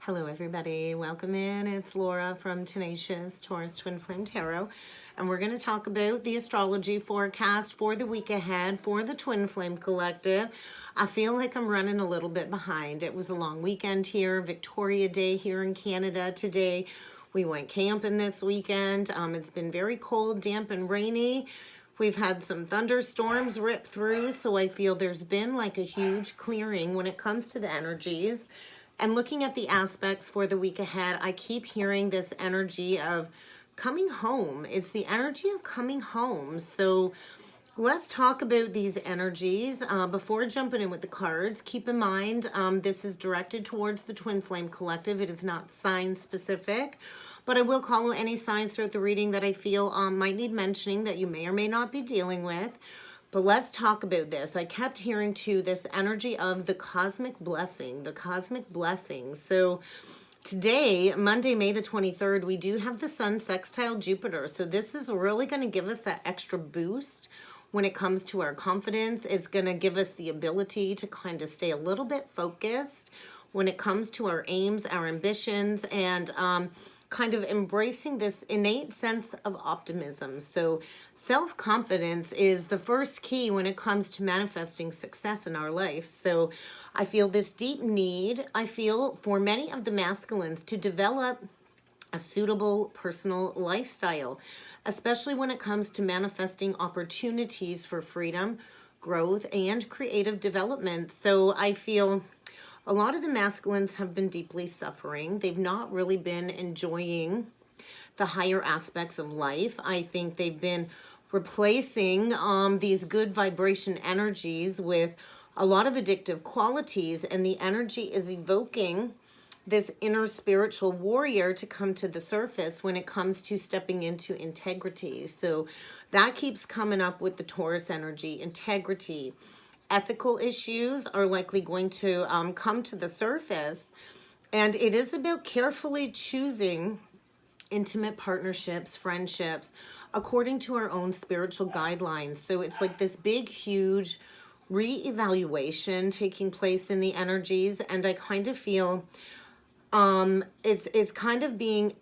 Hello everybody, welcome in. It's Laura from Tenacious Taurus Twin Flame Tarot, and we're going to talk about the astrology forecast for the week ahead for the Twin Flame Collective. I feel like I'm running a little bit behind. It was a long weekend here, Victoria Day here in Canada today. We went camping this weekend. It's been very cold, damp, and rainy. We've had some thunderstorms rip through, so I feel there's been like a huge clearing when it comes to the energies. And looking at the aspects for the week ahead, I keep hearing this energy of coming home. It's the energy of coming home. So let's talk about these energies. Before jumping in with the cards, keep in mind this is directed towards the Twin Flame Collective. It is not sign specific, but I will call out any signs throughout the reading that I feel might need mentioning that you may or may not be dealing with. But let's talk about this. I kept hearing too this energy of the cosmic blessing, the cosmic blessing. So today, Monday, May the 23rd, we do have the Sun sextile Jupiter. So this is really going to give us that extra boost when it comes to our confidence. It's going to give us the ability to kind of stay a little bit focused when it comes to our aims, our ambitions, and kind of embracing this innate sense of optimism. So self-confidence is the first key when it comes to manifesting success in our life. So I feel this deep need, I feel, for many of the masculines to develop a suitable personal lifestyle, especially when it comes to manifesting opportunities for freedom, growth, and creative development. So I feel a lot of the masculines have been deeply suffering. They've not really been enjoying the higher aspects of life. I think they've been replacing these good vibration energies with a lot of addictive qualities, and the energy is evoking this inner spiritual warrior to come to the surface when it comes to stepping into integrity. So that keeps coming up with the Taurus energy, integrity. Ethical issues are likely going to come to the surface, and it is about carefully choosing intimate partnerships, friendships, according to our own spiritual guidelines. So it's like this big, huge re-evaluation taking place in the energies, and I kind of feel it's kind of being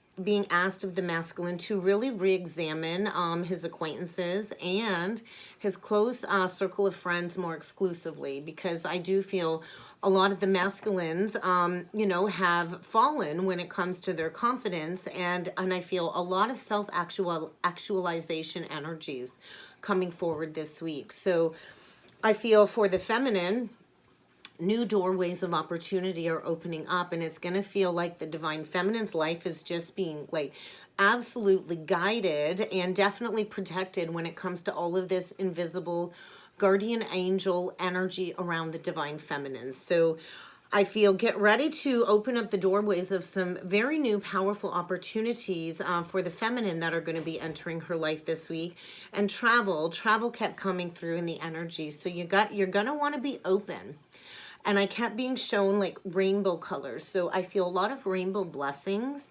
asked of the masculine to really re-examine his acquaintances and his close circle of friends more exclusively, because I do feel a lot of the masculines, have fallen when it comes to their confidence, and I feel a lot of self-actualization energies coming forward this week. So I feel for the feminine, new doorways of opportunity are opening up, and it's going to feel like the divine feminine's life is just being like absolutely guided and definitely protected when it comes to all of this invisible guardian angel energy around the divine feminine. So I feel get ready to open up the doorways of some very new powerful opportunities for the feminine that are going to be entering her life this week. And travel kept coming through in the energy. So you're going to want to be open. And I kept being shown like rainbow colors. So I feel a lot of rainbow blessings.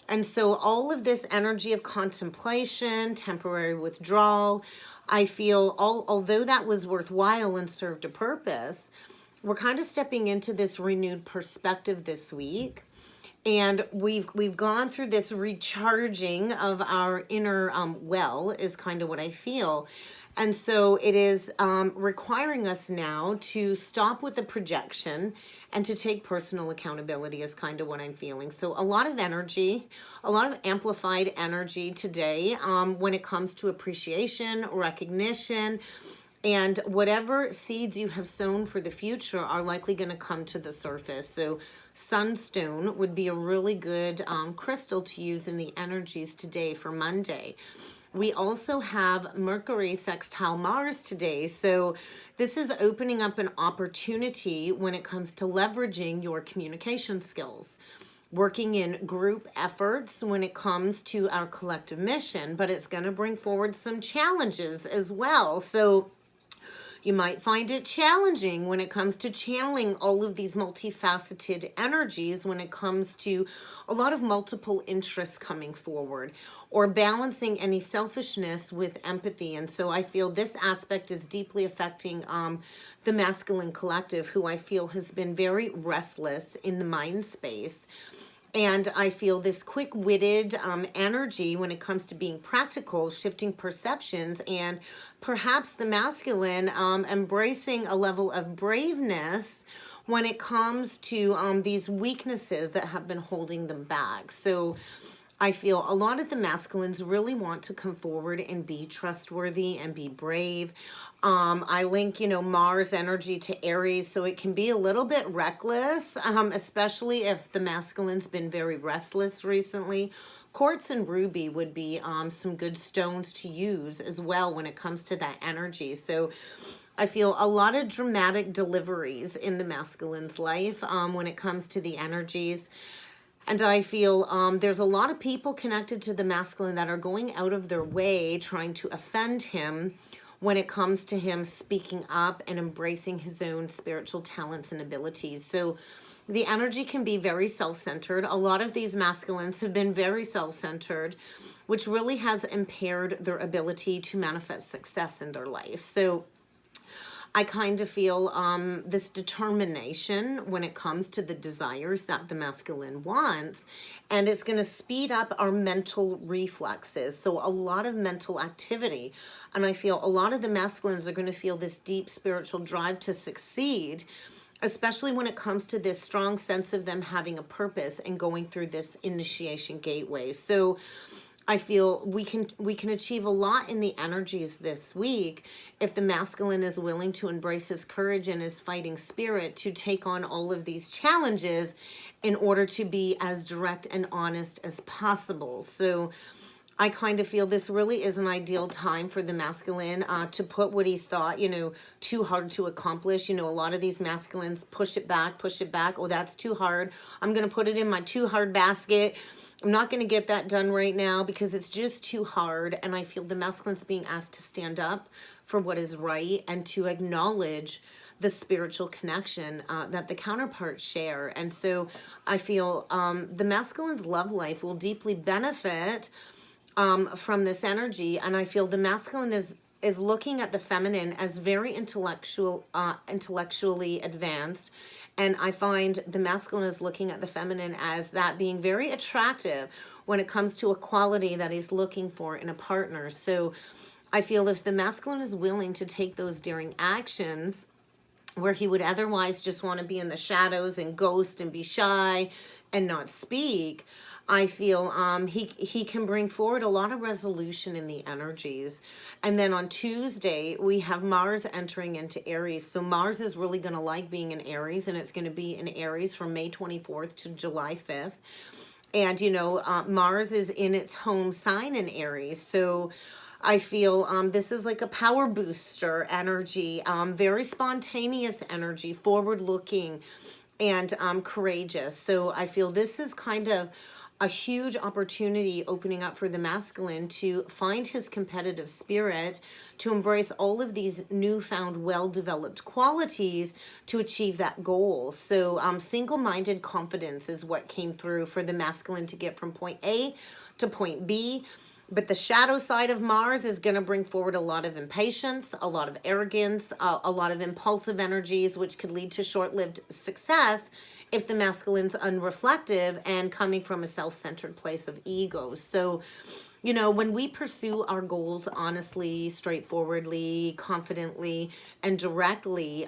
And so all of this energy of contemplation, temporary withdrawal, I feel although that was worthwhile and served a purpose, we're kind of stepping into this renewed perspective this week. And we've gone through this recharging of our inner well is kind of what I feel. And so it is requiring us now to stop with the projection and to take personal accountability is kind of what I'm feeling. So a lot of energy, a lot of amplified energy today when it comes to appreciation, recognition, and whatever seeds you have sown for the future are likely going to come to the surface. So sunstone would be a really good crystal to use in the energies today for Monday. We also have Mercury sextile Mars today. So this is opening up an opportunity when it comes to leveraging your communication skills, working in group efforts when it comes to our collective mission, but it's going to bring forward some challenges as well. So you might find it challenging when it comes to channeling all of these multifaceted energies when it comes to a lot of multiple interests coming forward, or balancing any selfishness with empathy. And so I feel this aspect is deeply affecting the masculine collective, who I feel has been very restless in the mind space. And I feel this quick-witted energy when it comes to being practical, shifting perceptions, and perhaps the masculine embracing a level of braveness when it comes to these weaknesses that have been holding them back. So I feel a lot of the masculines really want to come forward and be trustworthy and be brave. I link, Mars energy to Aries, so it can be a little bit reckless, especially if the masculine's been very restless recently. Quartz and ruby would be some good stones to use as well when it comes to that energy. So I feel a lot of dramatic deliveries in the masculine's life when it comes to the energies. And I feel there's a lot of people connected to the masculine that are going out of their way trying to offend him when it comes to him speaking up and embracing his own spiritual talents and abilities. So the energy can be very self-centered. A lot of these masculines have been very self-centered, which really has impaired their ability to manifest success in their life. So I kind of feel this determination when it comes to the desires that the masculine wants, and it's going to speed up our mental reflexes. So a lot of mental activity, and I feel a lot of the masculines are going to feel this deep spiritual drive to succeed, especially when it comes to this strong sense of them having a purpose and going through this initiation gateway. So I feel we can achieve a lot in the energies this week if the masculine is willing to embrace his courage and his fighting spirit to take on all of these challenges in order to be as direct and honest as possible. So I kind of feel this really is an ideal time for the masculine to put what he's thought, too hard to accomplish. A lot of these masculines push it back. Oh, that's too hard. I'm going to put it in my too hard basket. I'm not going to get that done right now because it's just too hard. And I feel the masculine's being asked to stand up for what is right and to acknowledge the spiritual connection that the counterparts share. And so I feel the masculine's love life will deeply benefit from this energy. And I feel the masculine is looking at the feminine as very intellectually advanced. And I find the masculine is looking at the feminine as that being very attractive when it comes to a quality that he's looking for in a partner. So I feel if the masculine is willing to take those daring actions where he would otherwise just want to be in the shadows and ghost and be shy and not speak, I feel he can bring forward a lot of resolution in the energies. And then on Tuesday, we have Mars entering into Aries. So Mars is really going to like being in Aries, and it's going to be in Aries from May 24th to July 5th. And, Mars is in its home sign in Aries. So I feel this is like a power booster energy, very spontaneous energy, forward-looking and courageous. So I feel this is kind of a huge opportunity opening up for the masculine to find his competitive spirit, to embrace all of these newfound well-developed qualities to achieve that goal. So single-minded confidence is what came through for the masculine to get from point A to point B. But the shadow side of Mars is going to bring forward a lot of impatience, a lot of arrogance, a lot of impulsive energies, which could lead to short-lived success if the masculine's unreflective and coming from a self-centered place of ego. So, when we pursue our goals honestly, straightforwardly, confidently, and directly,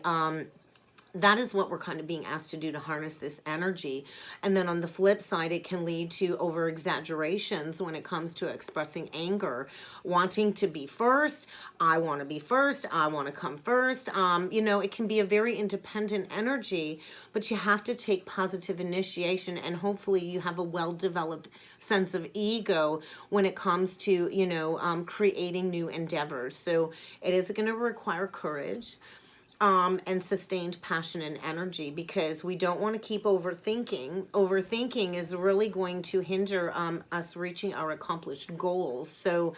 that is what we're kind of being asked to do to harness this energy. And then on the flip side, it can lead to over exaggerations when it comes to expressing anger, wanting to be first. I want to be first. I want to come first. It can be a very independent energy, but you have to take positive initiation, and hopefully you have a well-developed sense of ego when it comes to, creating new endeavors. So it is going to require courage. And sustained passion and energy, because we don't want to keep overthinking. Overthinking is really going to hinder us reaching our accomplished goals. So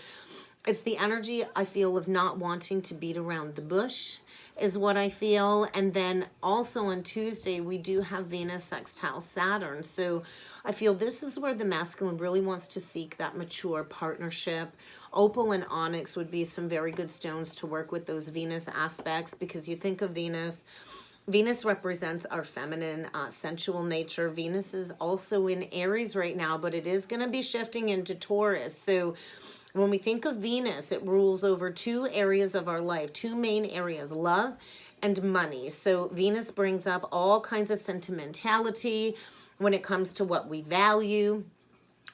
it's the energy, I feel, of not wanting to beat around the bush is what I feel. And then also on Tuesday, we do have Venus sextile Saturn. So I feel this is where the masculine really wants to seek that mature partnership, Opal and onyx would be some very good stones to work with those Venus aspects, because you think of Venus. Venus represents our feminine, sensual nature. Venus is also in Aries right now, but it is going to be shifting into Taurus. So when we think of Venus, it rules over two areas of our life, two main areas, love and money. So Venus brings up all kinds of sentimentality when it comes to what we value,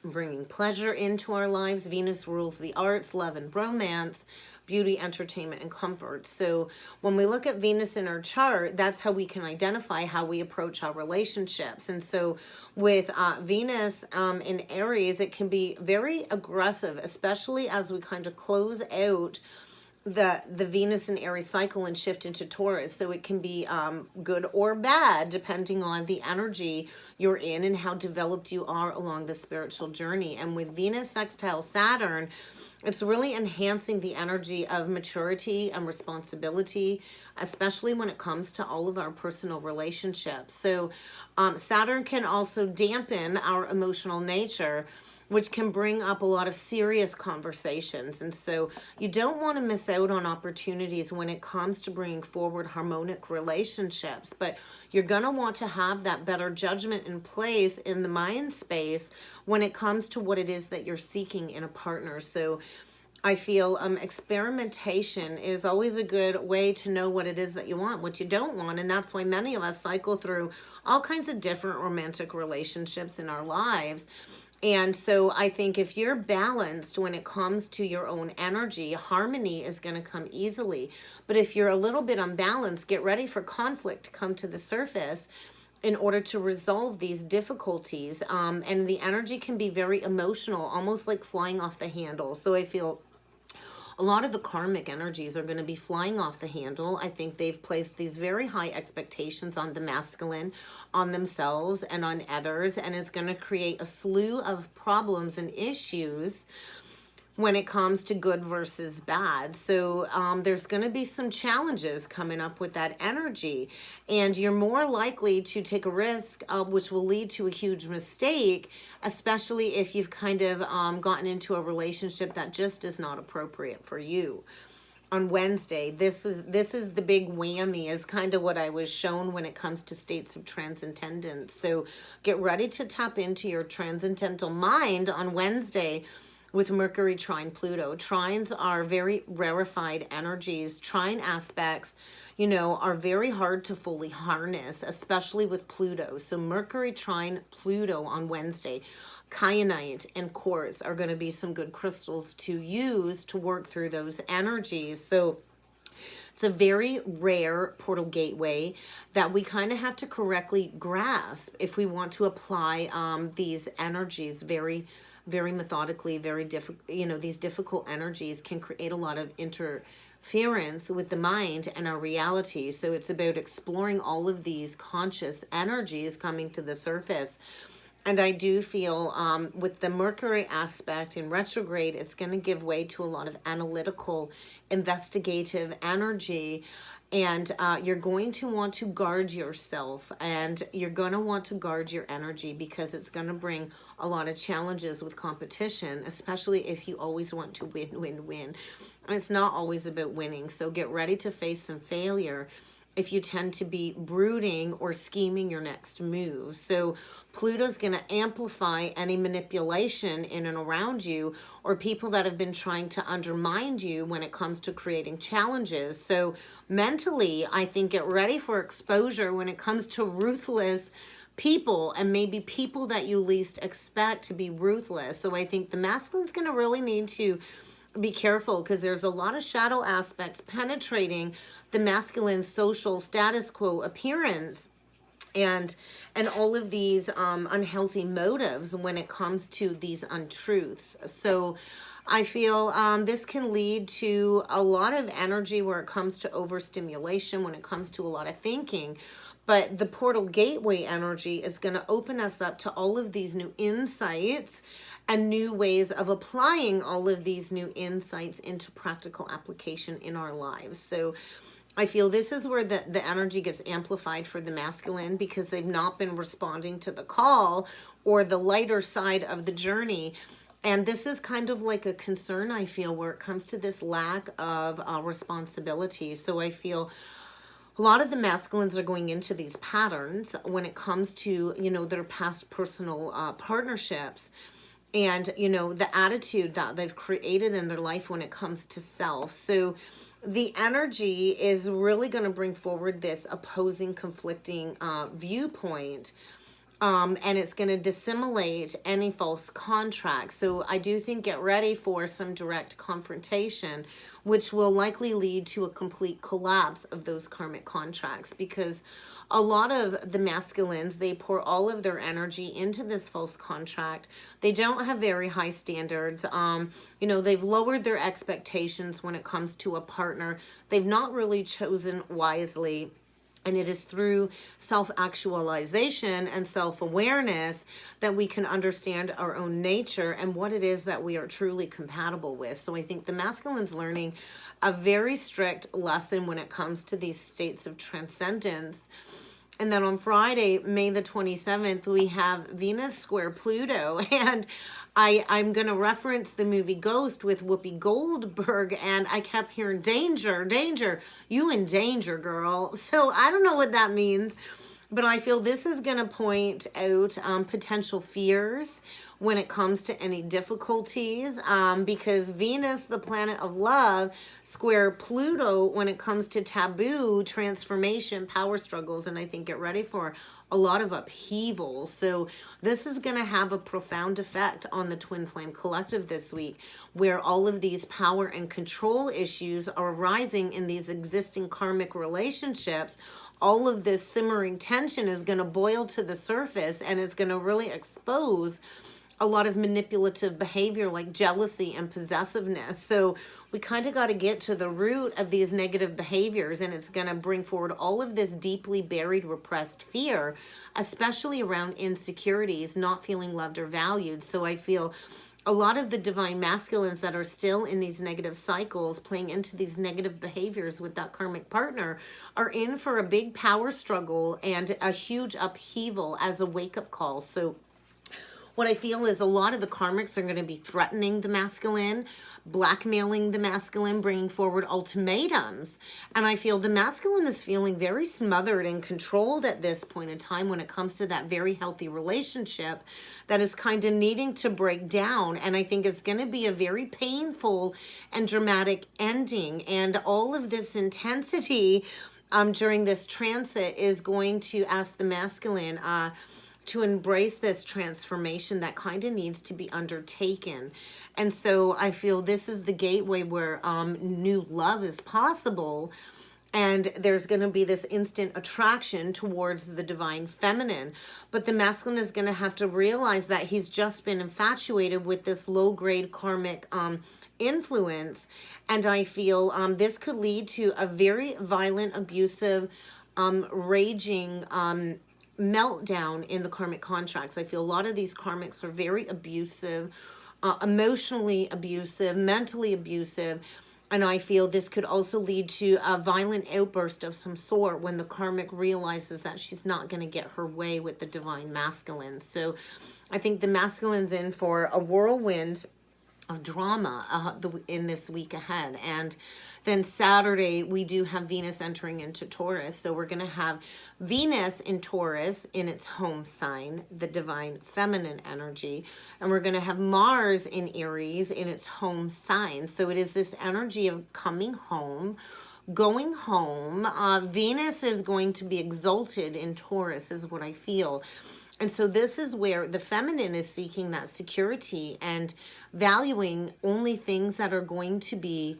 bringing pleasure into our lives. Venus rules the arts, love and romance, beauty, entertainment, and comfort. So when we look at Venus in our chart, that's how we can identify how we approach our relationships. And so with Venus in Aries, it can be very aggressive, especially as we kind of close out the Venus and Aries cycle and shift into Taurus. So it can be good or bad depending on the energy you're in and how developed you are along the spiritual journey. And with Venus sextile Saturn, it's really enhancing the energy of maturity and responsibility, especially when it comes to all of our personal relationships. So Saturn can also dampen our emotional nature, which can bring up a lot of serious conversations. And so you don't want to miss out on opportunities when it comes to bringing forward harmonic relationships, but you're going to want to have that better judgment in place in the mind space when it comes to what it is that you're seeking in a partner. So I feel experimentation is always a good way to know what it is that you want, what you don't want. And that's why many of us cycle through all kinds of different romantic relationships in our lives. And so I think if you're balanced when it comes to your own energy, harmony is going to come easily. But if you're a little bit unbalanced, get ready for conflict to come to the surface in order to resolve these difficulties. And the energy can be very emotional, almost like flying off the handle. So I feel a lot of the karmic energies are going to be flying off the handle. I think they've placed these very high expectations on the masculine, on themselves and on others, and it's going to create a slew of problems and issues when it comes to good versus bad. So there's going to be some challenges coming up with that energy, and you're more likely to take a risk, which will lead to a huge mistake, especially if you've kind of gotten into a relationship that just is not appropriate for you. On Wednesday, this is the big whammy, is kind of what I was shown when it comes to states of transcendence. So get ready to tap into your transcendental mind on Wednesday with Mercury trine Pluto. Trines are very rarefied energies. Trine aspects, you know, are very hard to fully harness, especially with Pluto. So Mercury trine Pluto on Wednesday. Kyanite and quartz are going to be some good crystals to use to work through those energies. So it's a very rare portal gateway that we kind of have to correctly grasp if we want to apply these energies very methodically. Very difficult, you know, these difficult energies can create a lot of interference with the mind and our reality. So it's about exploring all of these conscious energies coming to the surface. And I do feel with the Mercury aspect in retrograde, it's going to give way to a lot of analytical, investigative energy. And you're going to want to guard yourself, and you're going to want to guard your energy, because it's going to bring a lot of challenges with competition, especially if you always want to win. And it's not always about winning. So get ready to face some failure if you tend to be brooding or scheming your next move. So Pluto's going to amplify any manipulation in and around you, or people that have been trying to undermine you when it comes to creating challenges. So mentally, I think get ready for exposure when it comes to ruthless people, and maybe people that you least expect to be ruthless. So I think the masculine's going to really need to be careful, because there's a lot of shadow aspects penetrating the masculine social status quo appearance, and all of these unhealthy motives when it comes to these untruths. So I feel this can lead to a lot of energy where it comes to overstimulation, when it comes to a lot of thinking. But the portal gateway energy is going to open us up to all of these new insights and new ways of applying all of these new insights into practical application in our lives. So I feel this is where the energy gets amplified for the masculine, because they've not been responding to the call or the lighter side of the journey. And this is kind of like a concern, I feel, where it comes to this lack of responsibility. So I feel a lot of the masculines are going into these patterns when it comes to, you know, their past personal partnerships, and, you know, the attitude that they've created in their life when it comes to self. So the energy is really going to bring forward this opposing, conflicting viewpoint. And it's going to dissimulate any false contracts. So I do think get ready for some direct confrontation, which will likely lead to a complete collapse of those karmic contracts, because a lot of the masculines, they pour all of their energy into this false contract. They don't have very high standards. You know, they've lowered their expectations when it comes to a partner. They've not really chosen wisely. And it is through self-actualization and self-awareness that we can understand our own nature and what it is that we are truly compatible with. So I think the masculine's learning a very strict lesson when it comes to these states of transcendence. And then on Friday, May the 27th, we have Venus square Pluto. And I'm going to reference the movie Ghost with Whoopi Goldberg, and I kept hearing, danger, danger, you in danger, girl. So I don't know what that means, but I feel this is going to point out potential fears when it comes to any difficulties, because Venus, the planet of love, square Pluto when it comes to taboo, transformation, power struggles, and I think get ready for a lot of upheaval. So this is going to have a profound effect on the Twin Flame Collective this week, where all of these power and control issues are arising in these existing karmic relationships. All of this simmering tension is going to boil to the surface, and it's going to really expose a lot of manipulative behavior like jealousy and possessiveness. So we kind of got to get to the root of these negative behaviors, and it's going to bring forward all of this deeply buried, repressed fear, especially around insecurities, not feeling loved or valued. So I feel a lot of the divine masculines that are still in these negative cycles, playing into these negative behaviors with that karmic partner, are in for a big power struggle and a huge upheaval as a wake-up call. So what I feel is a lot of the karmics are going to be threatening the masculine, blackmailing the masculine, bringing forward ultimatums. And I feel the masculine is feeling very smothered and controlled at this point in time when it comes to that very healthy relationship that is kind of needing to break down. And I think it's going to be a very painful and dramatic ending. And all of this intensity during this transit is going to ask the masculine to embrace this transformation that kind of needs to be undertaken. And so I feel this is the gateway where new love is possible, and there's going to be this instant attraction towards the divine feminine. But the masculine is going to have to realize that he's just been infatuated with this low-grade karmic influence, and I feel this could lead to a very violent, abusive, raging meltdown in the karmic contracts. I feel a lot of these karmics are very abusive, emotionally abusive, mentally abusive, and I feel this could also lead to a violent outburst of some sort when the karmic realizes that she's not going to get her way with the divine masculine. So I think the masculine's in for a whirlwind of drama in this week ahead. And then Saturday, we do have Venus entering into Taurus. So we're going to have Venus in Taurus in its home sign, the divine feminine energy. And we're going to have Mars in Aries in its home sign. So it is this energy of coming home, going home. Venus is going to be exalted in Taurus is what I feel. And so this is where the feminine is seeking that security and valuing only things that are going to be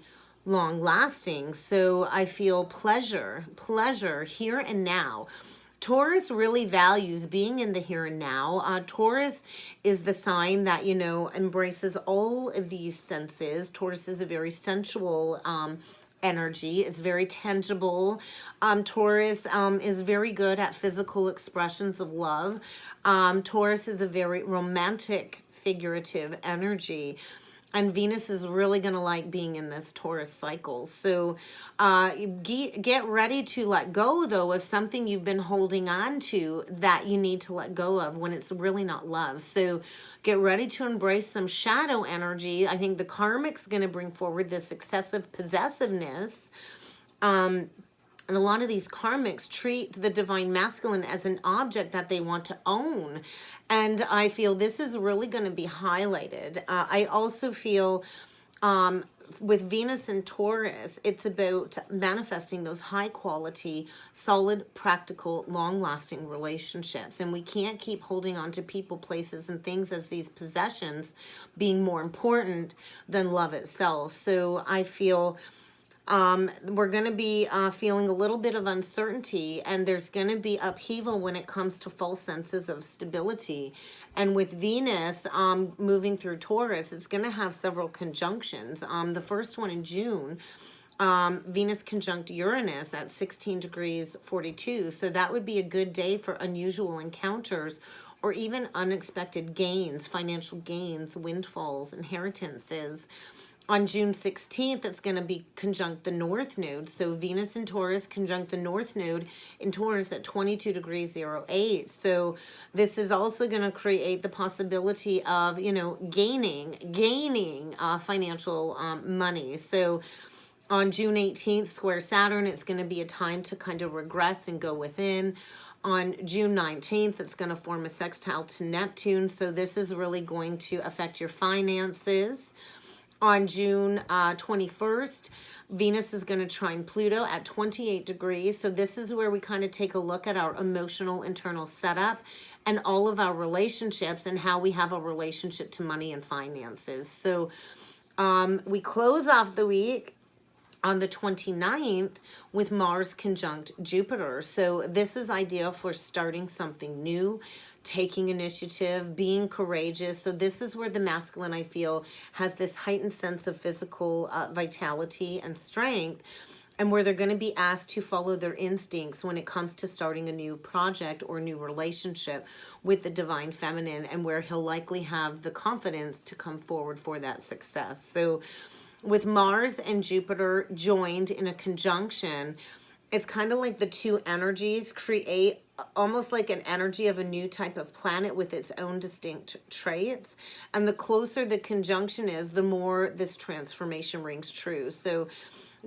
long lasting. So I feel pleasure here and now. Taurus really values being in the here and now. Taurus is the sign that, you know, embraces all of these senses. Taurus is a very sensual energy. It's very tangible. Taurus is very good at physical expressions of love. Taurus is a very romantic, figurative energy. And Venus is really going to like being in this Taurus cycle. So get ready to let go, though, of something you've been holding on to that you need to let go of when it's really not love. So get ready to embrace some shadow energy. I think the karmic's going to bring forward this excessive possessiveness. And a lot of these karmics treat the divine masculine as an object that they want to own. And I feel this is really going to be highlighted. I also feel with Venus and Taurus, it's about manifesting those high quality, solid, practical, long lasting relationships. And we can't keep holding on to people, places, and things as these possessions being more important than love itself. So I feel we're going to be feeling a little bit of uncertainty, and there's going to be upheaval when it comes to false senses of stability. And with Venus moving through Taurus, it's going to have several conjunctions. The first one in June, Venus conjunct Uranus at 16 degrees 42. So that would be a good day for unusual encounters or even unexpected gains, financial gains, windfalls, inheritances. On June 16th, it's going to be conjunct the North Node. So Venus in Taurus conjunct the North Node in Taurus at 22 degrees 08. So this is also going to create the possibility of, gaining financial money. So on June 18th, square Saturn, it's going to be a time to kind of regress and go within. On June 19th, it's going to form a sextile to Neptune. So this is really going to affect your finances. On June 21st, Venus is going to trine Pluto at 28 degrees. So this is where we kind of take a look at our emotional internal setup and all of our relationships and how we have a relationship to money and finances. So we close off the week on the 29th with Mars conjunct Jupiter. So this is ideal for starting something new, taking initiative, being courageous. So this is where the masculine, I feel, has this heightened sense of physical vitality and strength, and where they're going to be asked to follow their instincts when it comes to starting a new project or new relationship with the divine feminine, and where he'll likely have the confidence to come forward for that success. So with Mars and Jupiter joined in a conjunction, it's kind of like the two energies create almost like an energy of a new type of planet with its own distinct traits. And the closer the conjunction is, the more this transformation rings true. So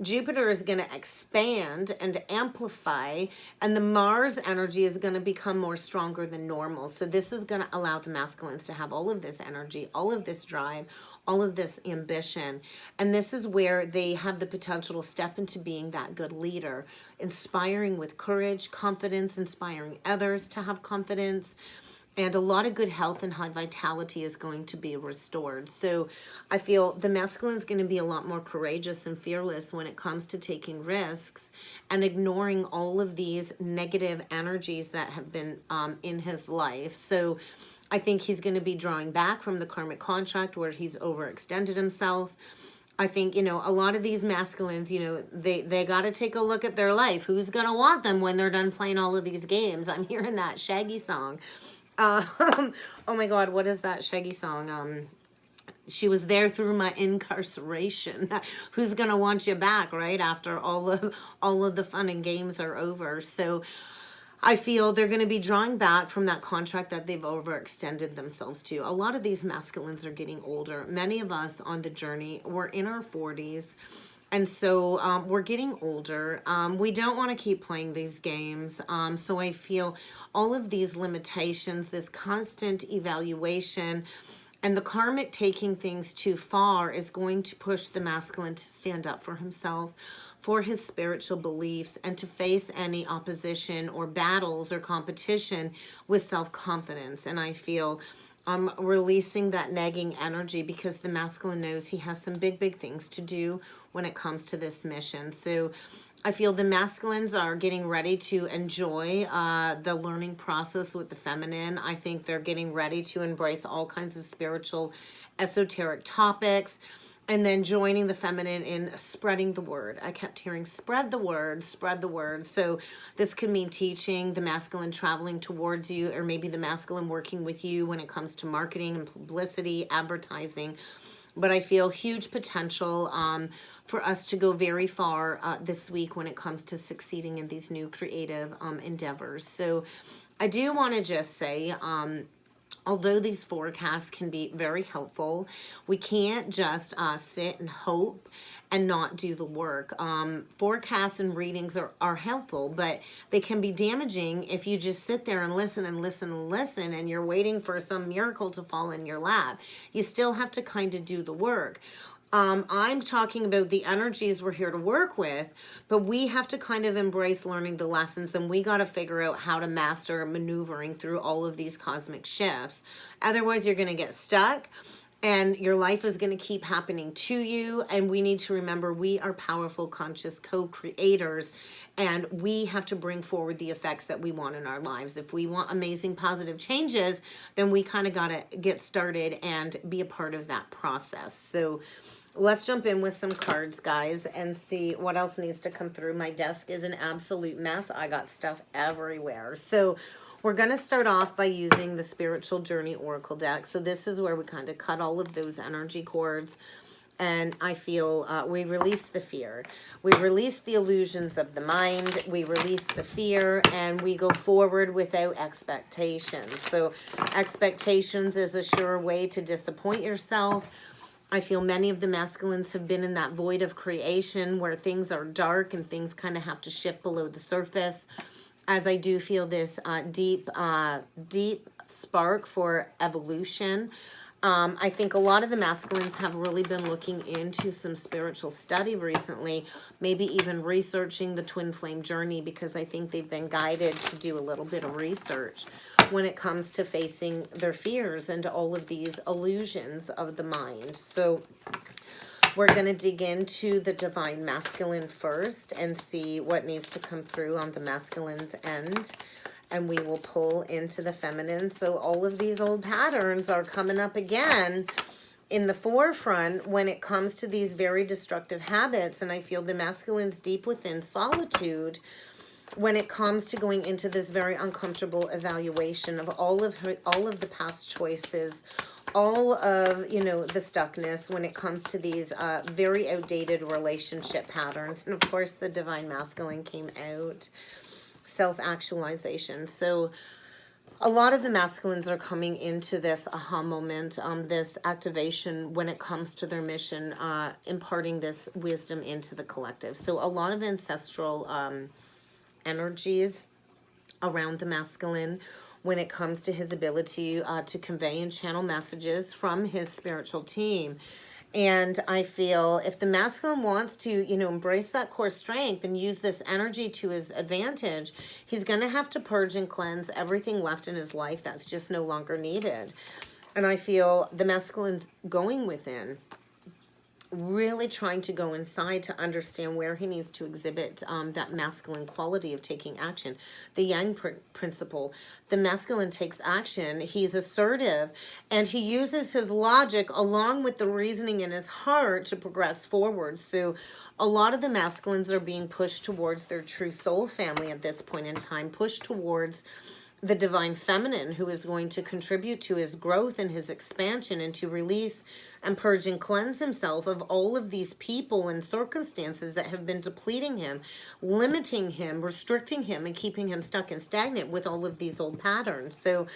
Jupiter is going to expand and amplify, and the Mars energy is going to become more stronger than normal. So this is going to allow the masculines to have all of this energy, all of this drive, all of this ambition. And this is where they have the potential to step into being that good leader, inspiring with courage, confidence, inspiring others to have confidence. And a lot of good health and high vitality is going to be restored. So I feel the masculine is going to be a lot more courageous and fearless when it comes to taking risks and ignoring all of these negative energies that have been in his life. So I think he's going to be drawing back from the karmic contract where he's overextended himself. I think, a lot of these masculines, they got to take a look at their life. Who's going to want them when they're done playing all of these games? I'm hearing that Shaggy song. Oh my God, what is that Shaggy song? She was there through my incarceration. Who's going to want you back, right? After all of the fun and games are over. So I feel they're going to be drawing back from that contract that they've overextended themselves to. A lot of these masculines are getting older. Many of us on the journey, we're in our 40s. And so we're getting older. We don't want to keep playing these games. So I feel all of these limitations, this constant evaluation, and the karmic taking things too far is going to push the masculine to stand up for himself, for his spiritual beliefs, and to face any opposition or battles or competition with self-confidence. And I feel I'm releasing that nagging energy because the masculine knows he has some big things to do when it comes to this mission. So I feel the masculines are getting ready to enjoy the learning process with the feminine. I think they're getting ready to embrace all kinds of spiritual, esoteric topics, and then joining the feminine in spreading the word. I kept hearing spread the word, spread the word. So this could mean teaching, the masculine traveling towards you, or maybe the masculine working with you when it comes to marketing and publicity, advertising. but I feel huge potential for us to go very far this week when it comes to succeeding in these new creative endeavors. So I do want to just say, although these forecasts can be very helpful, we can't just sit and hope and not do the work. Forecasts and readings are helpful, but they can be damaging if you just sit there and listen and listen and listen and you're waiting for some miracle to fall in your lap. You still have to kind of do the work. I'm talking about the energies we're here to work with, but we have to kind of embrace learning the lessons, and we got to figure out how to master maneuvering through all of these cosmic shifts. Otherwise, you're going to get stuck and your life is going to keep happening to you. And we need to remember we are powerful, conscious co-creators, and we have to bring forward the effects that we want in our lives. If we want amazing, positive changes, then we kind of got to get started and be a part of that process. So let's jump in with some cards, guys, and see what else needs to come through. My desk is an absolute mess. I got stuff everywhere. So we're going to start off by using the Spiritual Journey Oracle deck. So this is where we kind of cut all of those energy cords. And I feel we release the fear. We release the illusions of the mind. We release the fear, and we go forward without expectations. So expectations is a sure way to disappoint yourself. I feel many of the masculines have been in that void of creation where things are dark and things kind of have to shift below the surface, as I do feel this deep spark for evolution. I think a lot of the masculines have really been looking into some spiritual study recently, maybe even researching the twin flame journey, because I think they've been guided to do a little bit of research when it comes to facing their fears and all of these illusions of the mind. So we're going to dig into the divine masculine first and see what needs to come through on the masculine's end. And we will pull into the feminine. So all of these old patterns are coming up again in the forefront when it comes to these very destructive habits. And I feel the masculine's deep within solitude when it comes to going into this very uncomfortable evaluation of all of the past choices, all of, you know, the stuckness when it comes to these very outdated relationship patterns. And of course, the divine masculine came out. Self-actualization. So a lot of the masculines are coming into this aha moment, this activation when it comes to their mission, imparting this wisdom into the collective. So a lot of ancestral energies around the masculine when it comes to his ability to convey and channel messages from his spiritual team. And I feel if the masculine wants to, you know, embrace that core strength and use this energy to his advantage, he's going to have to purge and cleanse everything left in his life that's just no longer needed. And I feel the masculine's going within, really trying to go inside to understand where he needs to exhibit that masculine quality of taking action. The yang principle, the masculine takes action, he's assertive, and he uses his logic along with the reasoning in his heart to progress forward. So a lot of the masculines are being pushed towards their true soul family at this point in time, pushed towards the divine feminine, who is going to contribute to his growth and his expansion, and to release and purge and cleanse himself of all of these people and circumstances that have been depleting him, limiting him, restricting him, and keeping him stuck and stagnant with all of these old patterns. So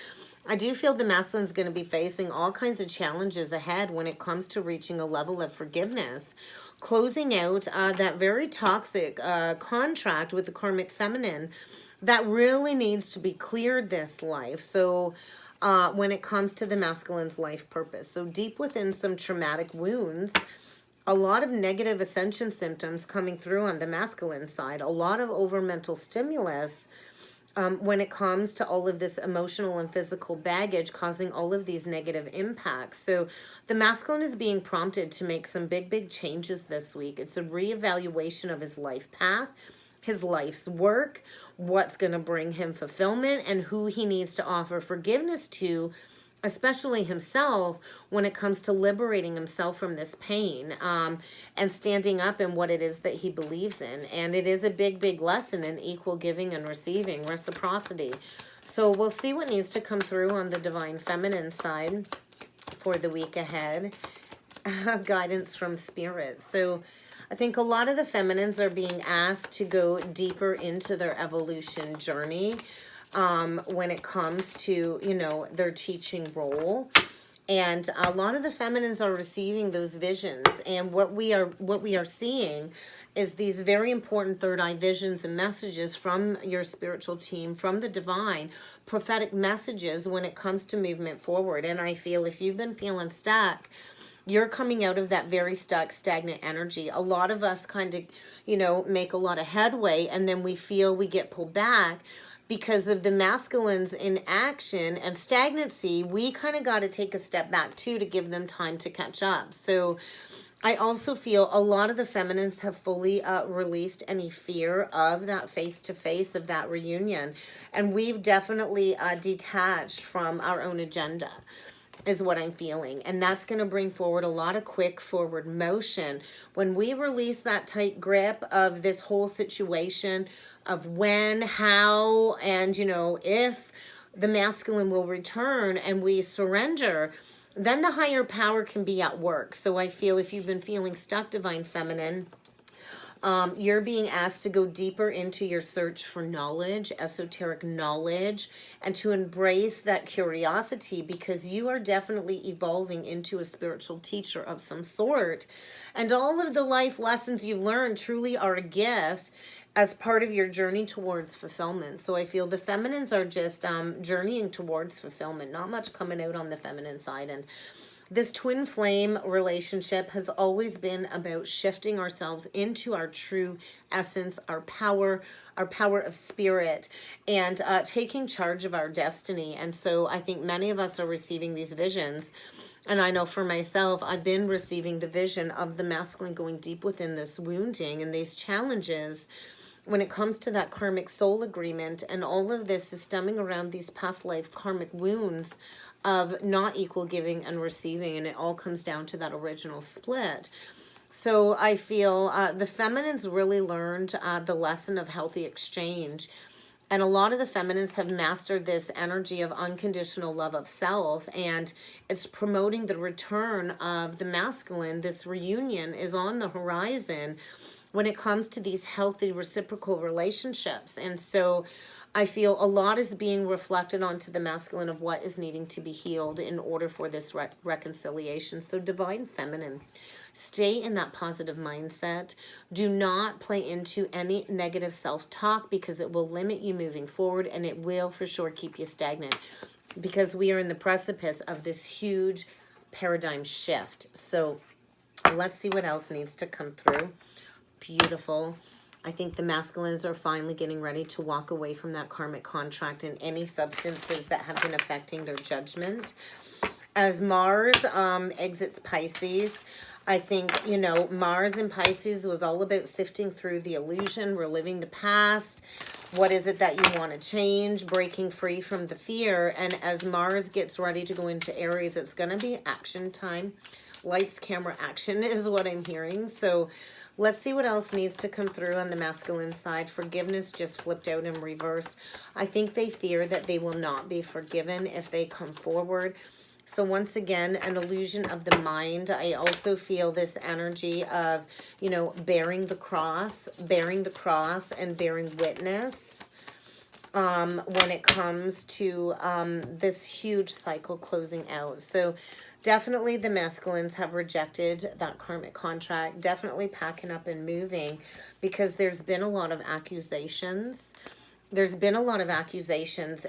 I do feel the masculine is going to be facing all kinds of challenges ahead when it comes to reaching a level of forgiveness, closing out that very toxic contract with the karmic feminine that really needs to be cleared this life. So when it comes to the masculine's life purpose. So deep within some traumatic wounds, a lot of negative ascension symptoms coming through on the masculine side, a lot of over mental stimulus when it comes to all of this emotional and physical baggage causing all of these negative impacts. So the masculine is being prompted to make some big changes this week. It's a reevaluation of his life path, his life's work, what's going to bring him fulfillment, and who he needs to offer forgiveness to, especially himself, when it comes to liberating himself from this pain and standing up in what it is that he believes in. And it is a big lesson in equal giving and receiving, reciprocity. So we'll see what needs to come through on the divine feminine side for the week ahead. guidance from spirit. So I think a lot of the feminines are being asked to go deeper into their evolution journey when it comes to, you know, their teaching role. And a lot of the feminines are receiving those visions. And what we are seeing is these very important third eye visions and messages from your spiritual team, from the divine, prophetic messages when it comes to movement forward. And I feel if you've been feeling stuck, you're coming out of that very stuck, stagnant energy. A lot of us kind of, you know, make a lot of headway, and then we feel we get pulled back because of the masculines in action and stagnancy. We kind of got to take a step back too to give them time to catch up. So I also feel a lot of the feminines have fully released any fear of that face-to-face, of that reunion. And we've definitely detached from our own agenda, is what I'm feeling. And that's going to bring forward a lot of quick forward motion. When we release that tight grip of this whole situation of when, how, and, you know, if the masculine will return and we surrender, then the higher power can be at work. So I feel if you've been feeling stuck, Divine Feminine, you're being asked to go deeper into your search for knowledge, esoteric knowledge, and to embrace that curiosity, because you are definitely evolving into a spiritual teacher of some sort. And all of the life lessons you've learned truly are a gift as part of your journey towards fulfillment. So I feel the feminines are just journeying towards fulfillment, not much coming out on the feminine side. And this twin flame relationship has always been about shifting ourselves into our true essence, our power of spirit, and taking charge of our destiny. And so I think many of us are receiving these visions. And I know for myself, I've been receiving the vision of the masculine going deep within this wounding and these challenges when it comes to that karmic soul agreement. And all of this is stemming around these past life karmic wounds of not equal giving and receiving, and it all comes down to that original split. So I feel the feminines really learned the lesson of healthy exchange, and a lot of the feminines have mastered this energy of unconditional love of self, and it's promoting the return of the masculine. This reunion is on the horizon when it comes to these healthy reciprocal relationships. And so I feel a lot is being reflected onto the masculine of what is needing to be healed in order for this reconciliation. So Divine Feminine, stay in that positive mindset. Do not play into any negative self-talk, because it will limit you moving forward, and it will for sure keep you stagnant, because we are in the precipice of this huge paradigm shift. So let's see what else needs to come through. Beautiful. I think the masculines are finally getting ready to walk away from that karmic contract and any substances that have been affecting their judgment. As Mars exits Pisces, I think, you know, Mars in Pisces was all about sifting through the illusion, reliving the past. What is it that you want to change? Breaking free from the fear. And as Mars gets ready to go into Aries, it's going to be action time. Lights, camera, action is what I'm hearing. So let's see what else needs to come through on the masculine side. Forgiveness just flipped out in reverse. I think they fear that they will not be forgiven if they come forward. So once again, an illusion of the mind. I also feel this energy of, you know, bearing the cross and bearing witness when it comes to this huge cycle closing out. So definitely the masculines have rejected that karmic contract, definitely packing up and moving, because there's been a lot of accusations.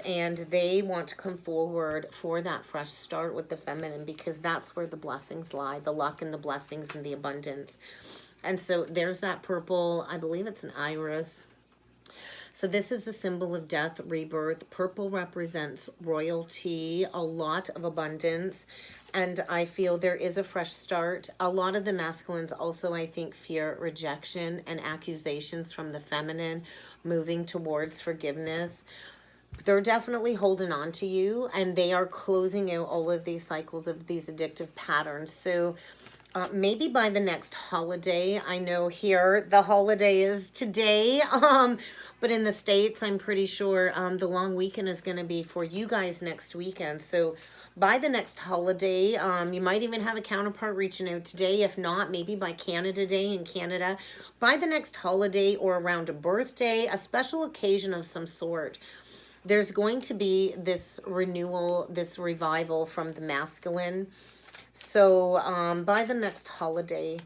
And they want to come forward for that fresh start with the feminine, because that's where the blessings lie, the luck and the blessings and the abundance. And so there's that purple, I believe it's an iris. So this is a symbol of death, rebirth. Purple represents royalty, a lot of abundance. And I feel there is a fresh start. A lot of the masculines also, I think, fear rejection and accusations from the feminine, moving towards forgiveness. They're definitely holding on to you, and they are closing out all of these cycles of these addictive patterns. So maybe by the next holiday, I know here the holiday is today, But in the States, I'm pretty sure the long weekend is going to be for you guys next weekend. So by the next holiday, you might even have a counterpart reaching out today. If not, maybe by Canada Day in Canada. By the next holiday or around a birthday, a special occasion of some sort, there's going to be this renewal, this revival from the masculine. So by the next holiday,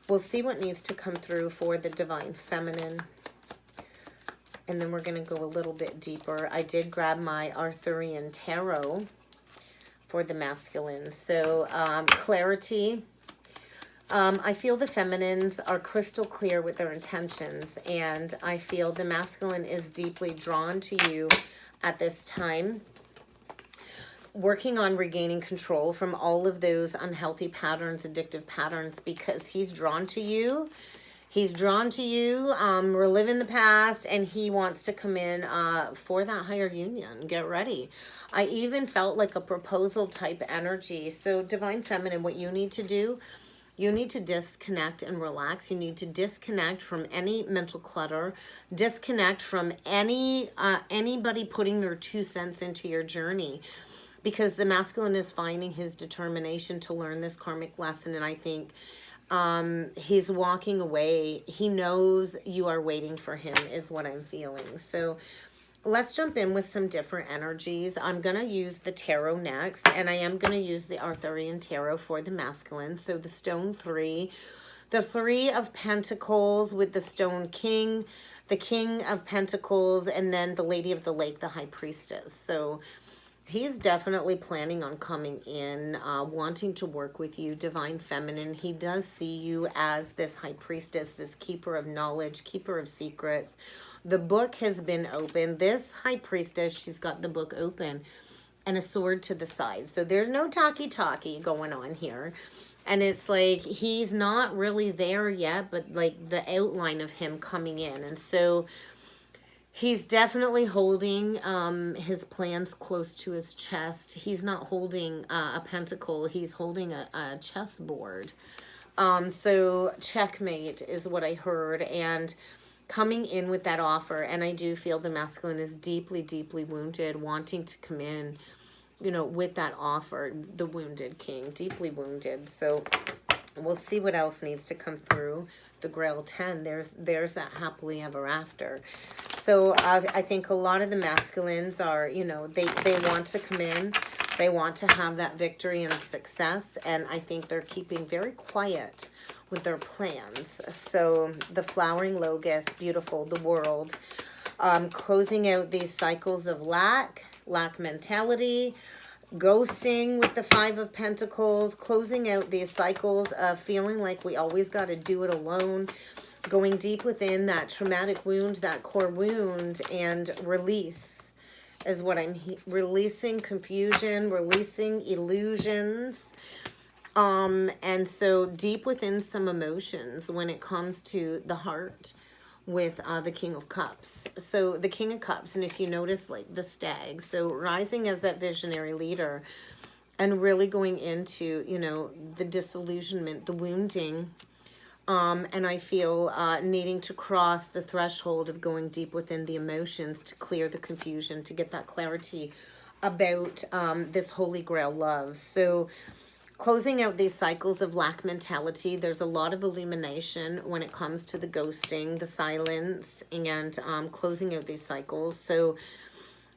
we'll see what needs to come through for the divine feminine. And then we're going to go a little bit deeper. I did grab my Arthurian Tarot for the masculine. So clarity. I feel the feminines are crystal clear with their intentions. And I feel the masculine is deeply drawn to you at this time. Working on regaining control from all of those unhealthy patterns, addictive patterns, because he's drawn to you. He's drawn to you, reliving the past, and he wants to come in for that higher union. Get ready. I even felt like a proposal type energy. So divine feminine, what you need to do, you need to disconnect and relax. You need to disconnect from any mental clutter, disconnect from anybody putting their 2 cents into your journey, because the masculine is finding his determination to learn this karmic lesson. And I think he's walking away. He knows you are waiting for him, is what I'm feeling. So let's jump in with some different energies. I'm going to use the tarot next, and I am going to use the Arthurian Tarot for the masculine. So the stone 3, the 3 of Pentacles with the stone king, the king of Pentacles, and then the Lady of the Lake, the high priestess. So he's definitely planning on coming in, wanting to work with you, divine feminine. He does see you as this high priestess, this keeper of knowledge, keeper of secrets. The book has been opened. This high priestess, she's got the book open and a sword to the side. So there's no talkie-talkie going on here. And it's like he's not really there yet, but like the outline of him coming in. And so he's definitely holding his plans close to his chest. He's not holding a pentacle. He's holding a chessboard. So checkmate is what I heard. And coming in with that offer. And I do feel the masculine is deeply, deeply wounded, wanting to come in, you know, with that offer. The wounded king, deeply wounded. So we'll see what else needs to come through. The Grail 10, there's that happily ever after. So I think a lot of the masculines are, you know, they want to come in. They want to have that victory and success. And I think they're keeping very quiet with their plans. So the flowering locust, beautiful, the world. Closing out these cycles of lack mentality. Ghosting with the 5 of Pentacles. Closing out these cycles of feeling like we always got to do it alone. Going deep within that traumatic wound, that core wound, and release is what I'm releasing confusion, releasing illusions. And so deep within some emotions when it comes to the heart with the King of Cups. So the King of Cups, and if you notice, like the stag, so rising as that visionary leader and really going into, you know, the disillusionment, the wounding. And I feel needing to cross the threshold of going deep within the emotions to clear the confusion, to get that clarity about this Holy Grail love. So closing out these cycles of lack mentality, there's a lot of illumination when it comes to the ghosting, the silence, and closing out these cycles. So,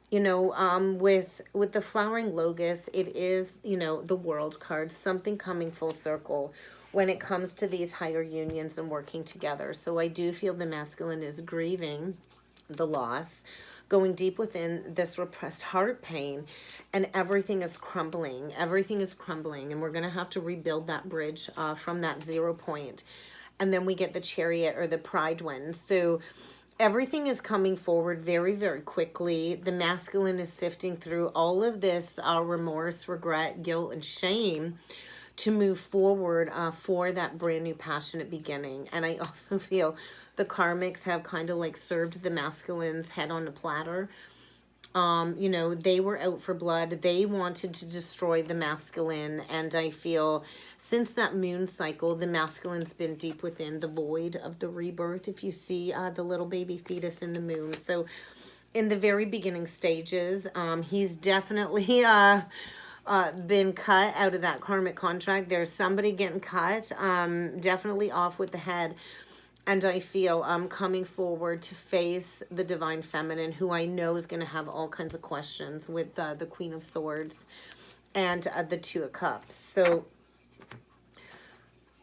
you know, with the flowering locust, it is, you know, the World card, something coming full circle when it comes to these higher unions and working together. So I do feel the masculine is grieving the loss, going deep within this repressed heart pain, and everything is crumbling. Everything is crumbling, and we're going to have to rebuild that bridge from that 0 point. And then we get the Chariot or the Pride one. So everything is coming forward very, very quickly. The masculine is sifting through all of this remorse, regret, guilt, and shame to move forward for that brand new passionate beginning. And I also feel the karmics have kind of like served the masculine's head on a platter You know, they were out for blood. They wanted to destroy the masculine. And I feel since that moon cycle, the masculine's been deep within the void of the rebirth. If you see the little baby fetus in the moon. So in the very beginning stages, he's definitely been cut out of that karmic contract. There's somebody getting cut, definitely off with the head. And I feel coming forward to face the divine feminine, who I know is going to have all kinds of questions with the Queen of Swords and the Two of Cups. So,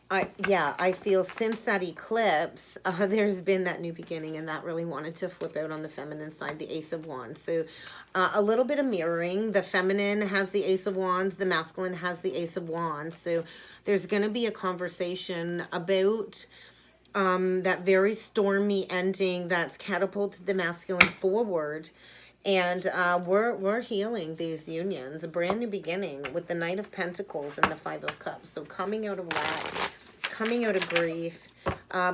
I feel since that eclipse, there's been that new beginning, and that really wanted to flip out on the feminine side, the Ace of Wands. So a little bit of mirroring. The feminine has the Ace of Wands. The masculine has the Ace of Wands. So there's going to be a conversation about that very stormy ending that's catapulted the masculine forward. And we're healing these unions, a brand new beginning with the Knight of Pentacles and the Five of Cups. So coming out of that, coming out of grief,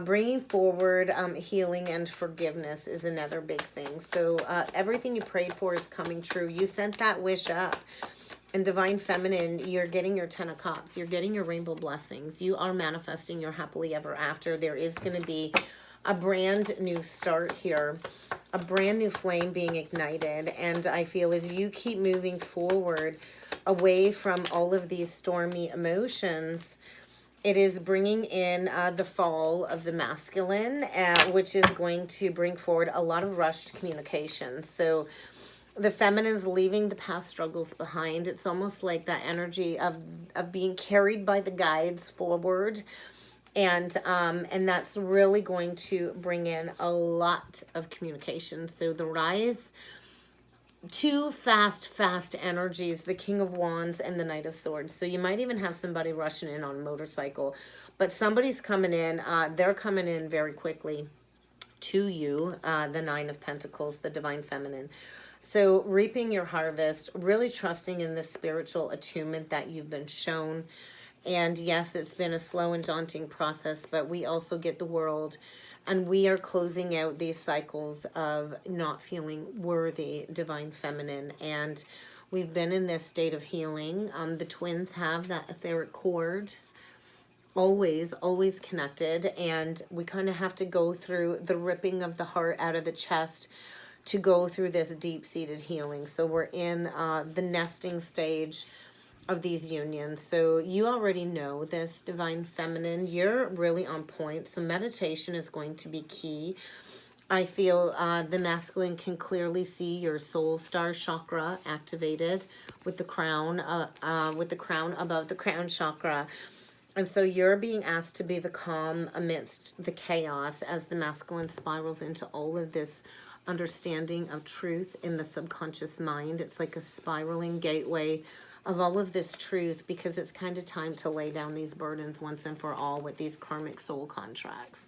bringing forward healing and forgiveness is another big thing. So everything you prayed for is coming true. You sent that wish up. And divine feminine, you're getting your 10 of Cups. You're getting your rainbow blessings. You are manifesting your happily ever after. There is going to be a brand new start here, a brand new flame being ignited. And I feel as you keep moving forward away from all of these stormy emotions, it is bringing in the fall of the masculine, which is going to bring forward a lot of rushed communication. So the feminine's leaving the past struggles behind. It's almost like that energy of being carried by the guides forward. And that's really going to bring in a lot of communication. So the rise, two fast energies, the King of Wands and the Knight of Swords. So you might even have somebody rushing in on a motorcycle, but somebody's coming in. They're coming in very quickly to you, the Nine of Pentacles, the divine feminine. So reaping your harvest, really trusting in the spiritual attunement that you've been shown. And yes, it's been a slow and daunting process, but we also get the world, and we are closing out these cycles of not feeling worthy, divine feminine. And we've been in this state of healing. The twins have that etheric cord, always connected. And we kind of have to go through the ripping of the heart out of the chest to go through this deep-seated healing. So we're in the nesting stage of these unions. So you already know this, divine feminine. You're really on point. So meditation is going to be key. I feel the masculine can clearly see your soul star chakra activated with the crown above the crown chakra. And so you're being asked to be the calm amidst the chaos as the masculine spirals into all of this understanding of truth in the subconscious mind. It's like a spiraling gateway of all of this truth, because it's kind of time to lay down these burdens once and for all with these karmic soul contracts.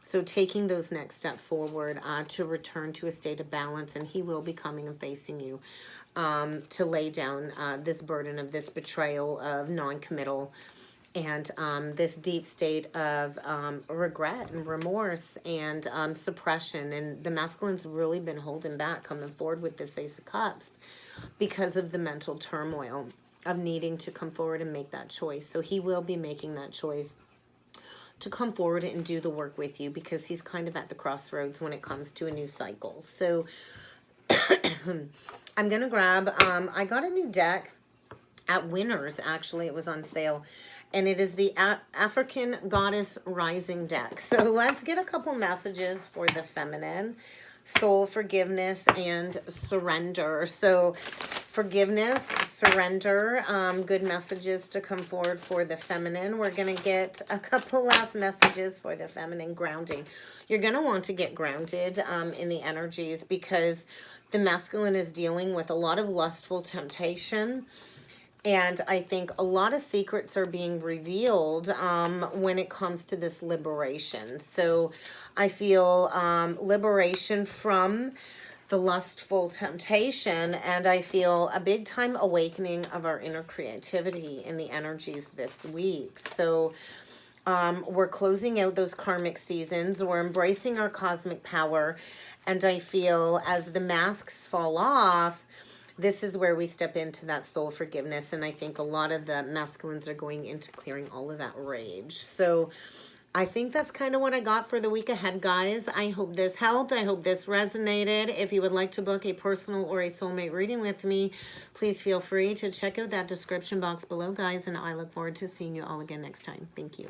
So taking those next step forward to return to a state of balance, and he will be coming and facing you to lay down this burden of this betrayal, of non-committal, and this deep state of regret and remorse and suppression. And the masculine's really been holding back coming forward with this Ace of Cups because of the mental turmoil of needing to come forward and make that choice. So he will be making that choice to come forward and do the work with you, because he's kind of at the crossroads when it comes to a new cycle. So I'm going to grab, I got a new deck at Winners, actually. It was on sale. And it is the African Goddess Rising deck. So let's get a couple messages for the feminine. Soul, forgiveness, and surrender. So forgiveness, surrender, good messages to come forward for the feminine. We're going to get a couple last messages for the feminine. Grounding. You're going to want to get grounded in the energies, because the masculine is dealing with a lot of lustful temptation. And I think a lot of secrets are being revealed when it comes to this liberation. So I feel liberation from the lustful temptation, and I feel a big time awakening of our inner creativity in the energies this week. So We're closing out those karmic seasons. We're embracing our cosmic power. And I feel as the masks fall off, this is where we step into that soul forgiveness. And I think a lot of the masculines are going into clearing all of that rage. So I think that's kind of what I got for the week ahead, guys. I hope this helped. I hope this resonated. If you would like to book a personal or a soulmate reading with me, please feel free to check out that description box below, guys. And I look forward to seeing you all again next time. Thank you.